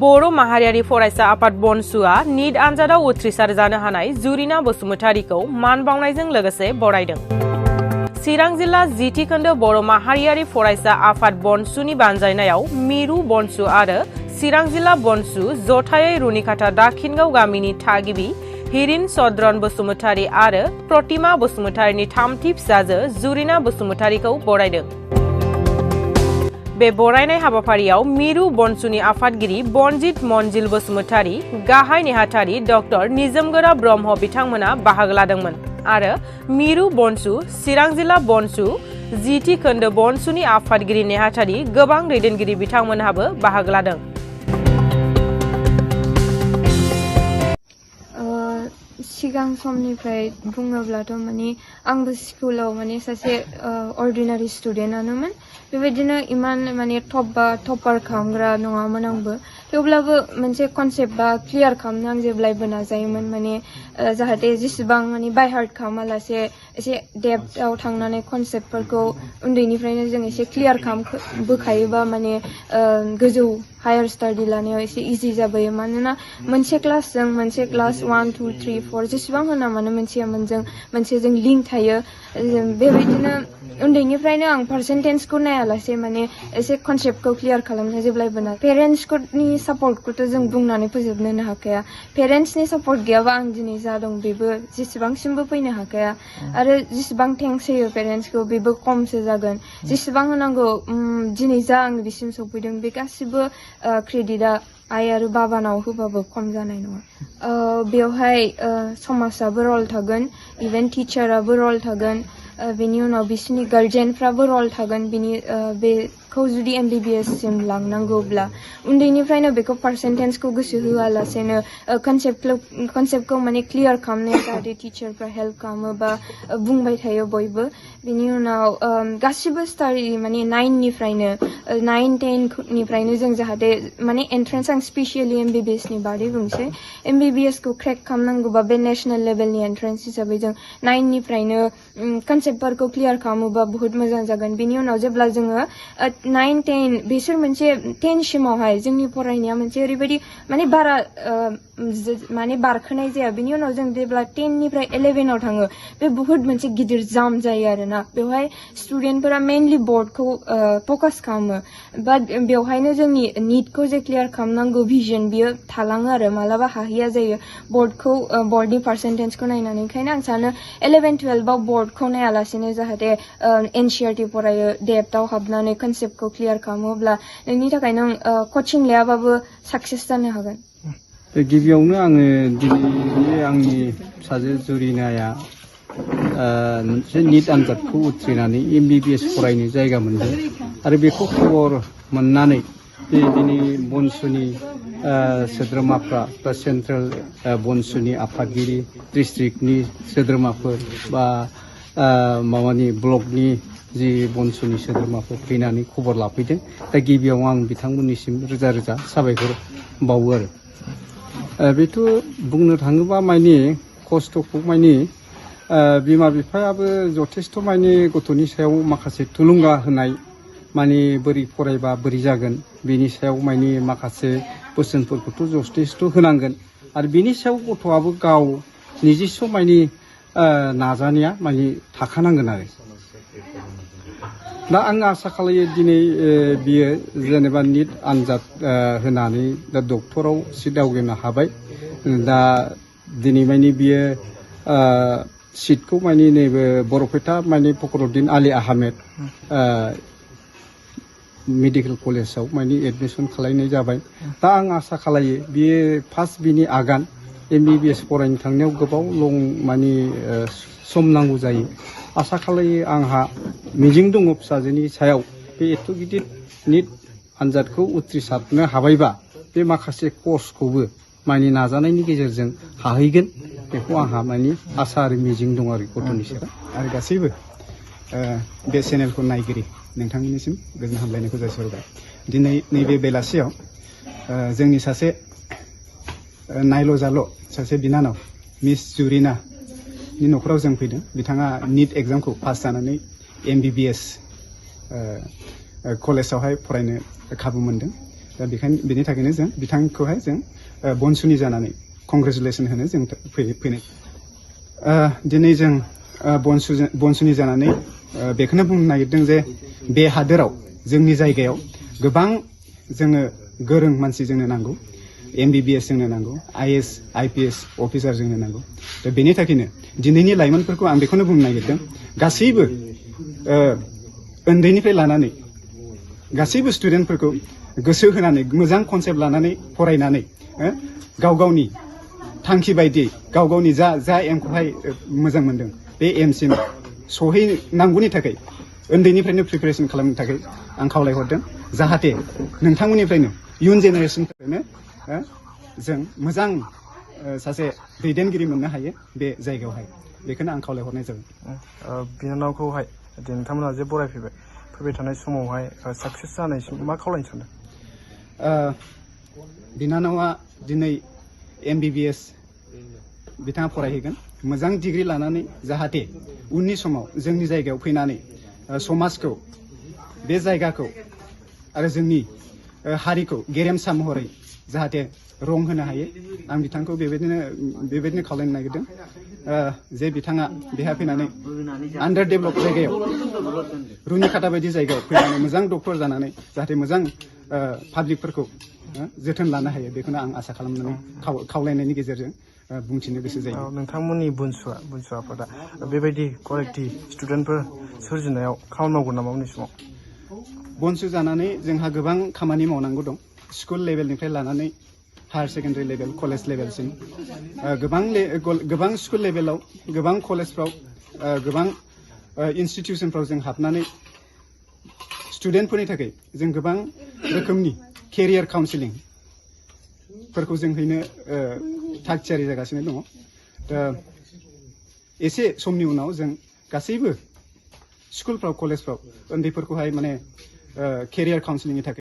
बर' माहारियारि फरायसा आफाद बनसुआ नीट आनजादाव उथ्रिसार जानो हानाय जुरिना बसुमतारीखौ मान बावनायजों लोगोसे बरायदों। चिरां जिल्ला जिथि खोन्दो बर' माहारियारि फरायसा आफाद बनसुनि बानजायनायाव मिरु बनसु आरो चिरां जिल्ला बनसु जथायै रुनिकाटा दाखिनगाव गामिनि थागिबि हिरिन सद्रन बसुमतारी आरो प्रतिमा बसुमतारीनि थामथि फिसाजो जुरिना बसुमतारीखौ बरायदों। बे बरायनाय हाबाफारियाव मिरु बनसुनि आफादगिरि बनजित मनजिल बसुमतारी, गाहाय नेहाथारि डक्टर निजोमगोरा ब्रह्म बिथांमोना बाहागो लादोंमोन आरो मिरु बनसु, चिरां जिल्ला बनसु, जिथि खोन्दो बनसुनि आफादगिरि नेहाथारि गोबां दैदेनगिरि बिथांमोनहाबो बाहागो लादों। सिगां समनिफ्राय बुङोब्लाथ' माने आंबो स्कुलाव माने सासे अर्डिनारि स्टुडेन्टआनोमोन। बेबायदिनो इमान माने टपार खालामग्रा नङामोन आंबो। थेवब्लाबो मोनसे कनसेप्ट बा क्लियार खालामनो आं जेब्लायबो नाजायोमोन, माने जाहाथे जेसेबां माने बाय हार्ट खालामालासे एसे डेप्थआव थांनानै कनसेप्टफोरखौ उन्दैनिफ्रायनो जों एसे क्लियार खालामबोखायोबा माने गोजौ हायार स्टाडि लानायाव एसे इजि जाबोयो। मानोना मोनसे क्लासजों मोनसे क्लास 1, 2, 3, 4 जेसेबां होना मानो मोनसेजों लिंक थायो। बेबायदिनो उन्दैनिफ्रायनो आं पार्सेन्टेजखौ नायालासे माने एसे कनसेप्टखौ क्लियार खालामनो जेब्लायबो ना। पेरेन्ट्सनि सापर्टखौथ' जों बुंनानै फोजोबनोनो हाखाया। पेरेन्ट्सनि सापर्ट गैयाबा आं दिनै जा दं बेबो जेसेबांसिमबो फैनो हाखाया आरो जेसेबां थेंक्स होयो पेरेन्ट्सखौ बेबो खमसो जागोन। जेसेबां होनांगौ दिनै जा आं बिसिम सफैदों बे गासिबो क्रेडिटआ आइ आरो बाबानाव होबाबो खम जानाय नङा। बेवहाय समाजाबो रल थागोन, इभेन टिचाराबो रल थागोन, बेनि उनाव बिसोरनि गार्जेनफ्राबो रल थागोन। बेखौ जुदि MBBS सिम लांनांगौब्ला उन्दैनिफ्रायनो बेखौ पार्सेन्टेजखौ गोसो होआलासेनो कनसेप्टखौ माने क्लियार खालामनायाव जाहाथे टिचारफ्रा हेल्प खालामो बा बुंबाय थायो बयबो। बेनि उनाव गासिबो स्टाडि माने 9, 10निफ्रायनो जों जाहाथे माने एन्ट्रेन्स आं स्पेसियलि MBBS नि बादै बुंसै। MBBS खौ क्रेक खालामनांगौबा बे नेसनेल लेभेलनि एन्ट्रेन्स हिसाबै जों 9निफ्रायनो कनसेप्टफोरखौ क्लियार खालामोबा बहुत मोजां जागोन। बेनि उनाव जेब्ला जोङो 9, 10 बिसोर मोनसे 10 सिमावहाय जोंनि फरायनाया मोनसे ओरैबायदि माने बारा माने बारखोनाय जाया। बेनि उनाव जों जेब्ला 10निफ्राय 11आव थाङो बे बहुत मोनसे गिदिर जाम जायो आरोना। बेवहाय स्टुडेन्टफोरा मेनलि बर्डखौ फकास खालामो, बाट बेवहायनो जोंनि निटखौ जे क्लियार खालामनांगौ भिजन बियो थालाङो आरो मालाबा हाहैया जायो बर्डनि पार्सेन्टेजखौ नायनानै। ओंखायनो आं सानो 11, 12आव बर्डखौ नायालासेनो जाहाथे NCERT फरायो, डेप्थआव हाबनानै कनसेप्टखौ क्लियार खालामोब्ला नोंनि थाखाय नों कचिं लायाबाबो साक्सेस जानो हागोन। गिबियावनो आङो दिनै आंनि फिसाजो जुरिनाया मोनसे निट आनजादखौ उथ्रिनानै MBBS फरायनो जायगा मोनदों आरो बेखौ खबर मोननानै दिनै बनसुनि सोद्रोमाफ्रा बा सेन्ट्रेल बनसुनि आफादगिरि, डिस्ट्रिक्टनि सोद्रोमाफोर बा ब्लकनि जि बनसुनि सोद्रोमाफोर फैनानै खबर लाफैदों। दा गिबियाव आं बिथांमोननिसिम रोजा रोजा साबायखर बावो आरो बेथ' बुंनो थाङोबा माने खस्थ'खौ माने बिमा बिफायाबो जथेस्थ' माने गथ'नि सायाव माखासे थुलुंगा होनाय, माने बोरै फरायबा बोरै जागोन बेनि सायाव माने माखासे बोसोनफोरखौथ' जथेस्थ' होनांगोन आरो बेनि सायाव गथ'आबो गाव निजेस्व माने नाजानाया माने थाखानांगोन आरो। दा आं आसा खालायो दिनै बियो जेनेबा निट आनजाद होनानै दा डक्टराव सिट आवग्रिनो हाबाय। दा दिनै माने बियो सिटखौ माने नैबे बरपेटा माने फखरुद्दिन आली आहमेद मेडिकेल कलेजाव माने एडमिसन खालायनाय जाबाय। दा आं आसा खालायो बियो फार्स्ट बिनि आगान MBBS फरायनो थांनायाव गोबाव माने सम नांगौ जायो। आसा खालायो आंहा मिजिं दङ फिसाजोनि सायाव बे एथ' गिदिर निट आनजादखौ उथ्रिसारनो हाबायबा बे माखासे कर्सखौबो माने नाजानायनि गेजेरजों हाहैगोन। बेखौ आंहा माने आसा आरो मिजिं दं आरो गथ'नि सायाव। आरो गासैबो बे चेनेलखौ नायगिरि नोंथांमोननिसिम गोजोन हामलायनायखौ जासिहरबाय। दिनै नैबे बेलासियाव जोंनि सासे नायल' जाल' सासे बिनानाव मिस जुरिनानि न'खराव जों फैदों। बिथाङा निट एग्जामखौ पास जानानै MBBS कलेजावहाय फरायनो खाबु मोनदों। दा बेनि थाखायनो जों बिथांखौहाय जों बनसुनि जानानै कंग्रेचुलेसन होनो जों फैनाय दिनै जों बनसुनि जानानै बेखौनो बुंनो नागिरदों जे बे हादोराव जोंनि जायगायाव गोबां जोङो गोरों मानसि जोंनो नांगौ MBBS जोंनो नांगौ IAS IPS अफिसार जोंनो नांगौ दा बेनि थाखायनो दिनैनि लाइमोनफोरखौ आं बेखौनो बुंनो नागिरदों गासैबो उन्दैनिफ्राय लानानै गासैबो स्टुडेन्टफोरखौ गोसो होनानै मोजां कनसेप्ट लानानै फरायनानै गाव गावनि थांखि बायदियै गाव गावनि जा एमखौहाय मोजां मोनदों बे एमसिम सहैनांगौनि थाखाय उन्दैनिफ्रायनो प्रिपेरेसन खालामनो थाखाय आं खावलायहरदों जाहाथे नोंथांमोननिफ्रायनो इयुन जेनेरेसननिफ्रायनो जों मोजां सासे दैदेनगिरि मोननो हायो बे जायगायावहाय बेखौनो आं खावलायहरनाय जाबाय बिनानावखौहाय नोंथांमोना जे बरायफैबाय फैबाय थानाय समावहाय साक्सेस जानायसिम मा खावलायनो सानदों बिनानावा दिनै MBBS बिथाङा फरायहैगोन मोजां डिग्री लानानै जाहाथे उननि समाव जोंनि जायगायाव फैनानै समाजखौ बे जायगाखौ आरो जोंनि हारिखौ गेरेमसा महरै जाहाथे रं होनो हायो आं बिथांखौ बेबायदिनो खावलायनो नागिरदों जे बिथाङा बेहा फैनानै आन्डार डेभेलप जायगायाव रुनिखाटा बायदि जायगायाव फैनानै मोजां डक्टर जानानै जाहाथे मोजां पाब्लिकफोरखौ जोथोन लानो हायो बेखौनो आं आसा खालामनानै खावलायनायनि गेजेरजों बुंथिनो गोसो जायो नोंथांमोननि बुनसु आफादा बेबायदि क्वालिटि स्टुडेन्टफोर सोरजिनायाव खामानि मावगोन नामा उननि समाव बनसु जानानै जोंहा गोबां खामानि मावनांगौ दं स्कुल लेभेलनिफ्राय लानानै हायार सेकेन्डारि लेभेल कलेज लेभेलसिम गोबां स्कुल लेभेलाव गोबां कलेजफ्राव गोबां इनस्टिटिउसनफ्राव जों हाबनानै स्टुडेन्टफोरनि थाखाय जों गोबां रोखोमनि केरियार काउन्सिलिंफोरखौ जों हैनो थाग थियारि जागासिनो दङ दा एसे समनि उनाव जों गासैबो स्कुलफ्राव कलेजफ्राव उन्दैफोरखौहाय माने केरियार काउन्सिलिंनि थाखाय